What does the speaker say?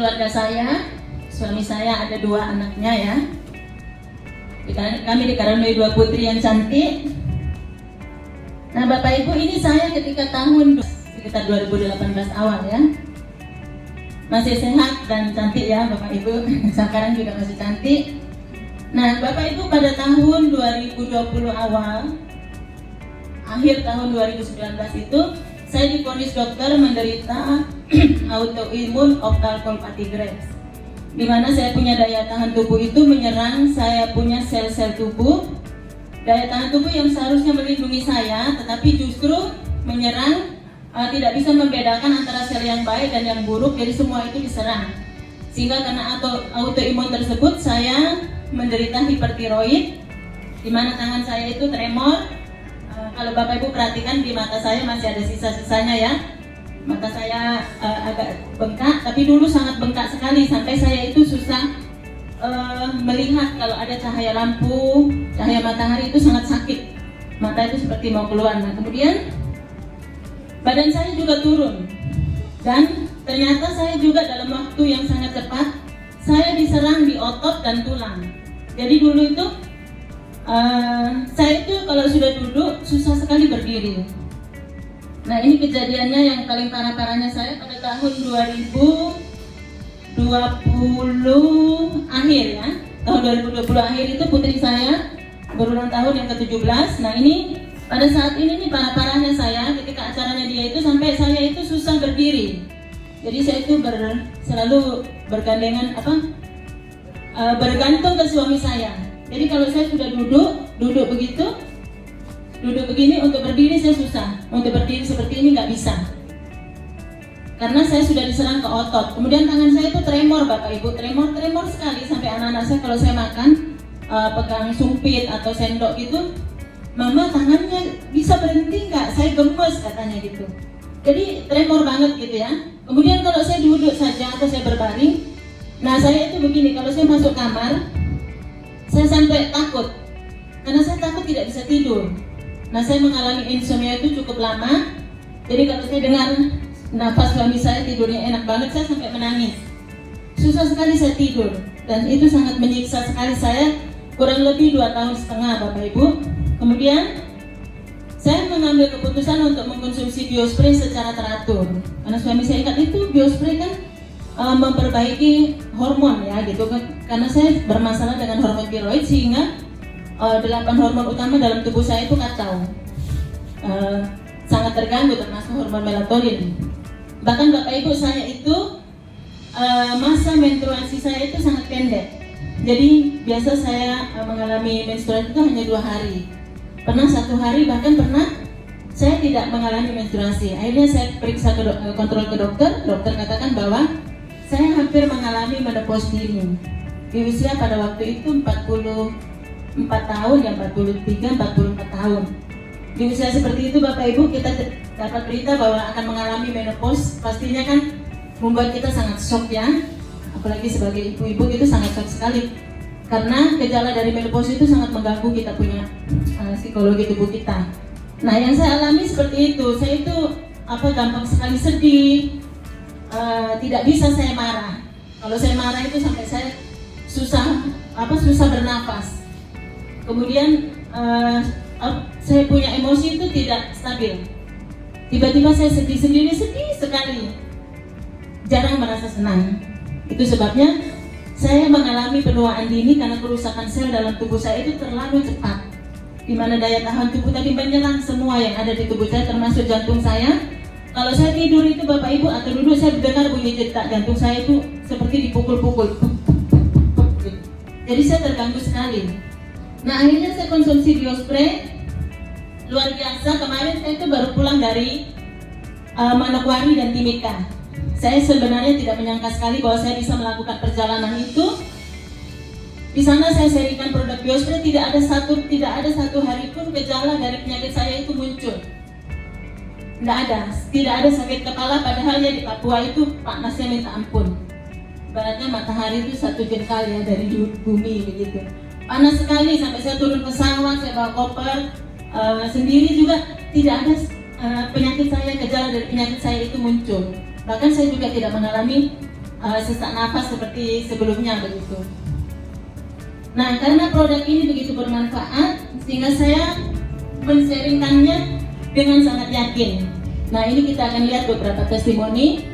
keluarga saya, suami saya ada 2 anaknya ya. Kami dikaruniai 2 putri yang cantik. Nah Bapak Ibu, ini saya ketika tahun sekitar 2018 awal ya. Masih sehat dan cantik ya Bapak Ibu, sekarang juga masih cantik. Nah Bapak Ibu, pada tahun 2020 awal, akhir tahun 2019 itu, saya divonis dokter menderita autoimun ophthalmopathy Graves, di mana saya punya daya tahan tubuh itu menyerang saya punya sel-sel tubuh, daya tahan tubuh yang seharusnya melindungi saya, tetapi justru menyerang, tidak bisa membedakan antara sel yang baik dan yang buruk, jadi semua itu diserang. Sehingga karena autoimun tersebut saya menderita hipertiroid, di mana tangan saya itu tremor. Kalau Bapak Ibu perhatikan di mata saya masih ada sisa-sisanya ya. Mata saya agak bengkak, tapi dulu sangat bengkak sekali sampai saya itu susah melihat kalau ada cahaya lampu, cahaya matahari itu sangat sakit. Mata itu seperti mau keluar. Nah, kemudian badan saya juga turun. Dan ternyata saya juga dalam waktu yang sangat cepat saya diserang di otot dan tulang. Jadi dulu itu saya itu kalau sudah duduk susah sekali berdiri. Nah ini kejadiannya yang paling parah-parahnya saya pada tahun 2020 akhir ya. Tahun 2020 akhir itu putri saya berulang tahun yang ke-17. Nah ini pada saat ini nih parah-parahnya saya ketika acaranya dia itu sampai saya itu susah berdiri. Jadi saya itu selalu bergandengan bergantung ke suami saya. Jadi kalau saya sudah duduk begini, untuk berdiri saya susah. Untuk berdiri seperti ini nggak bisa. Karena saya sudah diserang ke otot. Kemudian tangan saya itu tremor Bapak Ibu, tremor sekali sampai anak-anak saya kalau saya makan pegang sumpit atau sendok gitu, Mama tangannya bisa berhenti nggak? Saya gemes katanya gitu. Jadi tremor banget gitu ya. Kemudian kalau saya duduk saja atau saya berbaring, nah saya itu begini, kalau saya masuk kamar, saya sampai takut, karena saya takut tidak bisa tidur. Nah saya mengalami insomnia itu cukup lama. Jadi kalau saya dengar nafas suami saya tidurnya enak banget, saya sampai menangis. Susah sekali saya tidur, dan itu sangat menyiksa sekali saya kurang lebih 2,5 tahun Bapak Ibu. Kemudian saya mengambil keputusan untuk mengkonsumsi biospray secara teratur, karena suami saya ingat itu biospray kan memperbaiki hormon ya gitu, karena saya bermasalah dengan hormon tiroid sehingga 8 hormon utama dalam tubuh saya itu kacau, sangat terganggu termasuk hormon melatonin. Bahkan Bapak Ibu, saya itu masa menstruasi saya itu sangat pendek. Jadi biasa saya mengalami menstruasi itu hanya 2 hari. Pernah 1 hari, bahkan pernah saya tidak mengalami menstruasi. Akhirnya saya periksa kontrol ke dokter. Dokter katakan bahwa saya hampir mengalami menopause dini di usia pada waktu itu 44 tahun ya, 43, 44 tahun. Di usia seperti itu Bapak Ibu, kita dapat berita bahwa akan mengalami menopause, pastinya kan membuat kita sangat shock ya. Apalagi sebagai ibu-ibu itu sangat shock sekali, karena gejala dari menopause itu sangat mengganggu kita punya psikologi tubuh kita. Nah yang saya alami seperti itu, saya itu gampang sekali sedih, tidak bisa saya marah. Kalau saya marah itu sampai saya susah bernafas. Kemudian saya punya emosi itu tidak stabil. Tiba-tiba saya sedih sekali, jarang merasa senang. Itu sebabnya saya mengalami penuaan dini karena kerusakan sel dalam tubuh saya itu terlalu cepat, di mana daya tahan tubuh tadi menyerang semua yang ada di tubuh saya, termasuk jantung saya. Kalau saya tidur itu Bapak Ibu atau duduk, saya dengar bunyi detak jantung saya itu seperti dipukul-pukul. Jadi saya terganggu sekali. Nah akhirnya saya konsumsi biospray, luar biasa. Kemarin saya itu baru pulang dari Manokwari dan Timika. Saya sebenarnya tidak menyangka sekali bahwa saya bisa melakukan perjalanan itu. Di sana saya serikan produk biospray, tidak ada satu hari pun gejala dari penyakit saya itu muncul. Tidak ada sakit kepala, padahal ya di Papua itu panasnya minta ampun. Ibaratnya matahari itu 1 jengkal ya dari bumi begitu. Panas sekali sampai saya turun pesawat, saya bawa koper sendiri juga tidak ada gejala dari penyakit saya itu muncul. Bahkan saya juga tidak mengalami sesak nafas seperti sebelumnya begitu. Nah, karena produk ini begitu bermanfaat, sehingga saya men-sharingkannya dengan sangat yakin. Nah, ini kita akan lihat beberapa testimoni